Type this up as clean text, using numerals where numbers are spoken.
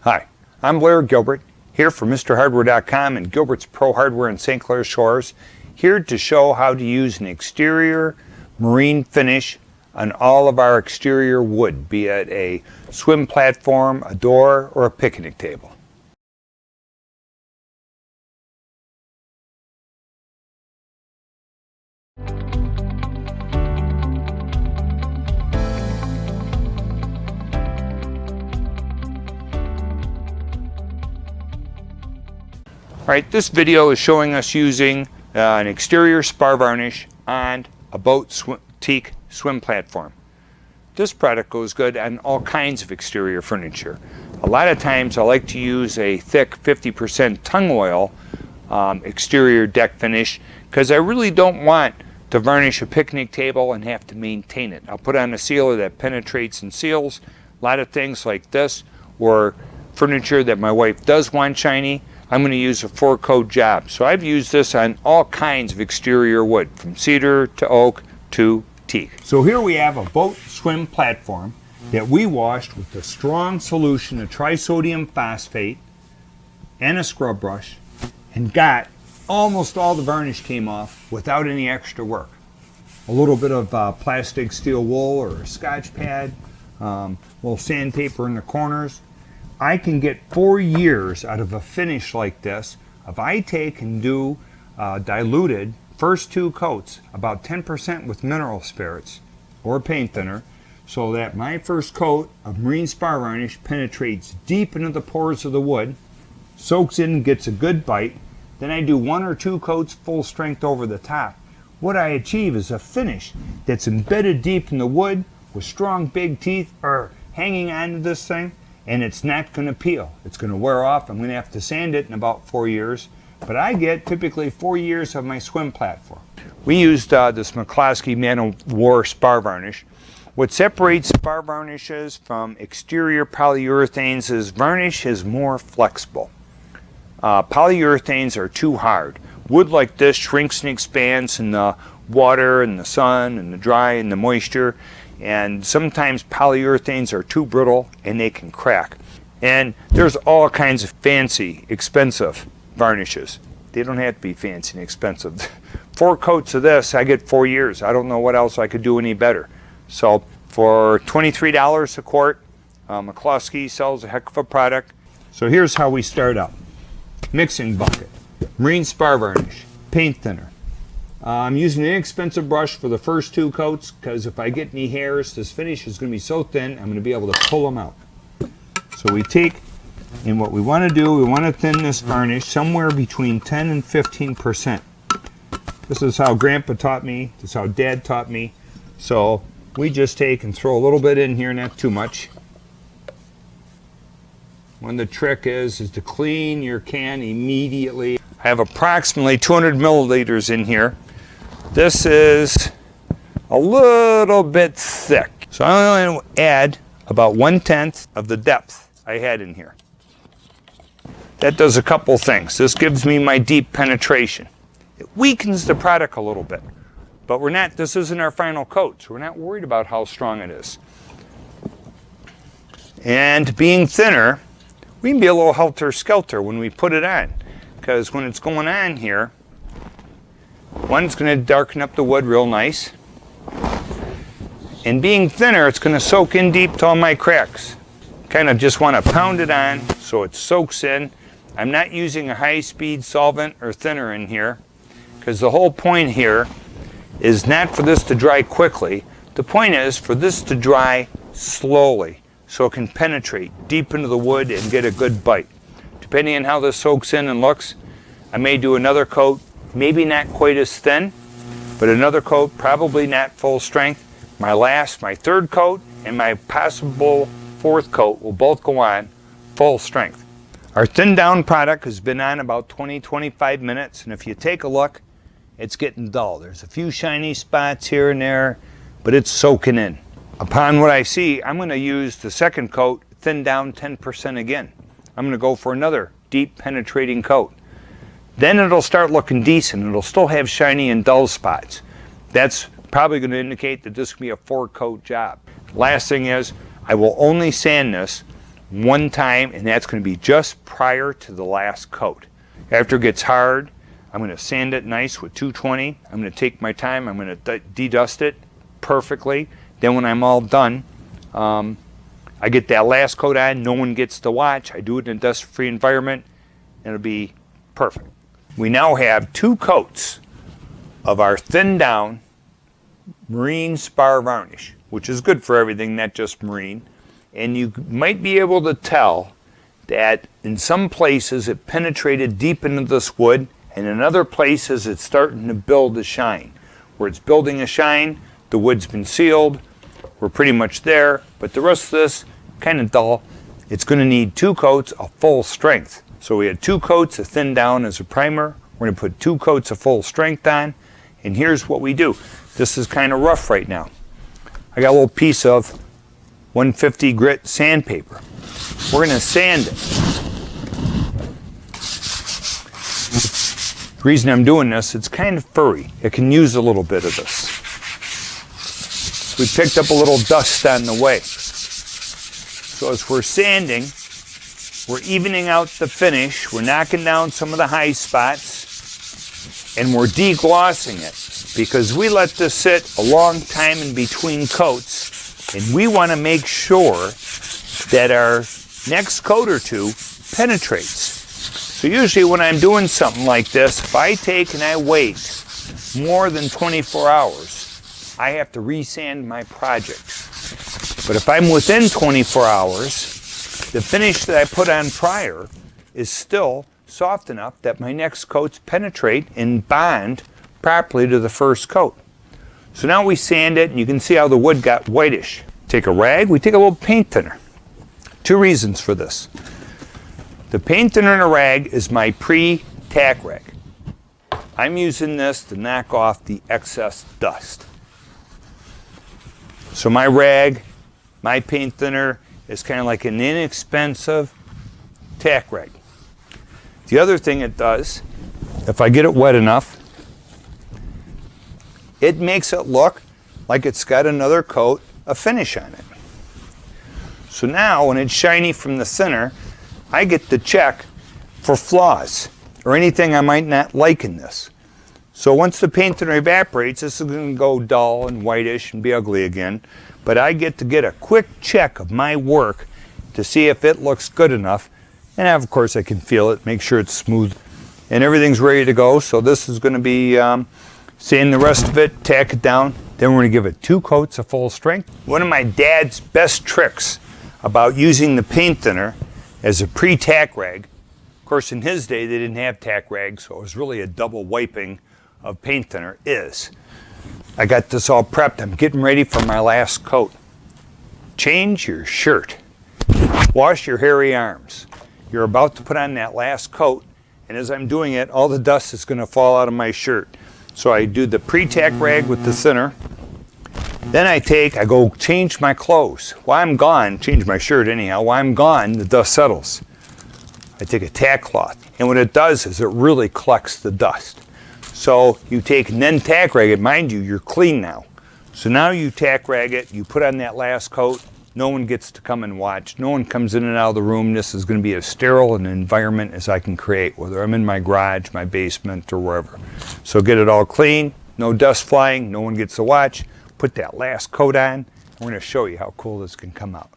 Hi, I'm Blair Gilbert, here for MrHardware.com and Gilbert's Pro Hardware in St. Clair Shores, here to show how to use an exterior marine finish on all of our exterior wood, be it a swim platform, a door, or a picnic table. Alright, this video is showing us using an exterior spar varnish on a boat teak swim platform. This product goes good on all kinds of exterior furniture. A lot of times I like to use a thick 50% tung oil exterior deck finish because I really don't want to varnish a picnic table and have to maintain it. I'll put on a sealer that penetrates and seals. A lot of things like this, or furniture that my wife does want shiny, I'm going to use a 4-coat job. So I've used this on all kinds of exterior wood, from cedar to oak to teak. So here we have a boat swim platform that we washed with a strong solution of trisodium phosphate and a scrub brush, and got almost all the varnish came off without any extra work. A little bit of plastic steel wool or a scotch pad, a little sandpaper in the corners. I can get 4 years out of a finish like this if I take and do diluted first 2 coats, about 10% with mineral spirits or paint thinner, so that my first coat of marine spar varnish penetrates deep into the pores of the wood, soaks in and gets a good bite. Then I do 1 or 2 coats full strength over the top. What I achieve is a finish that's embedded deep in the wood with strong big teeth hanging onto this thing. And it's not going to peel. It's going to wear off. I'm going to have to sand it in about 4 years. But I get typically 4 years of my swim platform. We used this McCloskey Man of War spar varnish. What separates spar varnishes from exterior polyurethanes is varnish is more flexible. Polyurethanes are too hard. Wood like this shrinks and expands in the water and the sun and the dry and the moisture. And sometimes polyurethanes are too brittle and they can crack. And there's all kinds of fancy, expensive varnishes. They don't have to be fancy and expensive. 4 coats of this, I get 4 years. I don't know what else I could do any better. So for $23 a quart, McCloskey sells a heck of a product. So here's how we start out. Mixing bucket, marine spar varnish, paint thinner. I'm using an inexpensive brush for the first 2 coats because if I get any hairs, this finish is going to be so thin, I'm going to be able to pull them out. So we take, and what we want to do, we want to thin this varnish somewhere between 10 and 15%. This is how Grandpa taught me, this is how Dad taught me. So we just take and throw a little bit in here, not too much. One of the trick is to clean your can immediately. I have approximately 200 milliliters in here. This is a little bit thick. So I'm going to add about 1/10 of the depth I had in here. That does a couple things. This gives me my deep penetration. It weakens the product a little bit. But this isn't our final coat, so we're not worried about how strong it is. And being thinner, we can be a little helter-skelter when we put it on. Because when it's going on here, one's going to darken up the wood real nice. And being thinner, it's going to soak in deep to all my cracks. Kind of just want to pound it on so it soaks in. I'm not using a high-speed solvent or thinner in here, because the whole point here is not for this to dry quickly. The point is for this to dry slowly so it can penetrate deep into the wood and get a good bite. Depending on how this soaks in and looks, I may do another coat, maybe not quite as thin, but another coat, probably not full strength. My 3rd coat and my possible 4th coat will both go on full strength. Our thinned down product has been on about 20-25 minutes, and if you take a look, it's getting dull. There's a few shiny spots here and there, but it's soaking in. Upon what I see, I'm going to use the 2nd coat, thinned down 10% again. I'm going to go for another deep penetrating coat. Then it'll start looking decent. It'll still have shiny and dull spots. That's probably going to indicate that this can be a 4-coat job. Last thing is, I will only sand this one time, and that's going to be just prior to the last coat. After it gets hard, I'm going to sand it nice with 220. I'm going to take my time. I'm going to de-dust it perfectly. Then when I'm all done, I get that last coat on. No one gets to watch. I do it in a dust-free environment, and it'll be perfect. We now have 2 coats of our thinned down marine spar varnish, which is good for everything, not just marine. And you might be able to tell that in some places it penetrated deep into this wood, and in other places it's starting to build a shine. Where it's building a shine, the wood's been sealed, we're pretty much there, but the rest of this, kind of dull. It's going to need 2 coats of full strength. So we had 2 coats of thin down as a primer. We're going to put 2 coats of full strength on, and here's what we do. This is kind of rough right now. I got a little piece of 150 grit sandpaper. We're going to sand it. The reason I'm doing this, it's kind of furry. It can use a little bit of this. We picked up a little dust on the way. So as we're sanding, we're evening out the finish. We're knocking down some of the high spots, and we're deglossing it because we let this sit a long time in between coats, and we want to make sure that our next coat or 2 penetrates. So usually when I'm doing something like this, if I take and I wait more than 24 hours, I have to resand my project. But if I'm within 24 hours, the finish that I put on prior is still soft enough that my next coats penetrate and bond properly to the first coat. So now we sand it, and you can see how the wood got whitish. Take a rag, we take a little paint thinner. 2 reasons for this. The paint thinner in a rag is my pre-tack rag. I'm using this to knock off the excess dust. So my rag, my paint thinner, is kind of like an inexpensive tack rag. The other thing it does, if I get it wet enough, it makes it look like it's got another coat of finish on it. So now when it's shiny from the center, I get to check for flaws or anything I might not like in this. So once the paint thinner evaporates, this is going to go dull and whitish and be ugly again. But I get to get a quick check of my work to see if it looks good enough. And of course I can feel it, make sure it's smooth. And everything's ready to go. So this is going to be sand the rest of it, tack it down. Then we're going to give it 2 coats of full strength. One of my dad's best tricks about using the paint thinner as a pre-tack rag. Of course, in his day, they didn't have tack rags, so it was really a double wiping of paint thinner. I got this all prepped. I'm getting ready for my last coat. Change your shirt. Wash your hairy arms. You're about to put on that last coat, and as I'm doing it, all the dust is going to fall out of my shirt. So I do the pre-tack rag with the thinner. Then I go change my clothes. While I'm gone, change my shirt anyhow, while I'm gone, the dust settles. I take a tack cloth, and what it does is it really collects the dust. So you take and then tack rag it. Mind you, you're clean now. So now you tack rag it, you put on that last coat, no one gets to come and watch. No one comes in and out of the room. This is going to be as sterile an environment as I can create, whether I'm in my garage, my basement, or wherever. So get it all clean, no dust flying, no one gets to watch. Put that last coat on. We're going to show you how cool this can come out.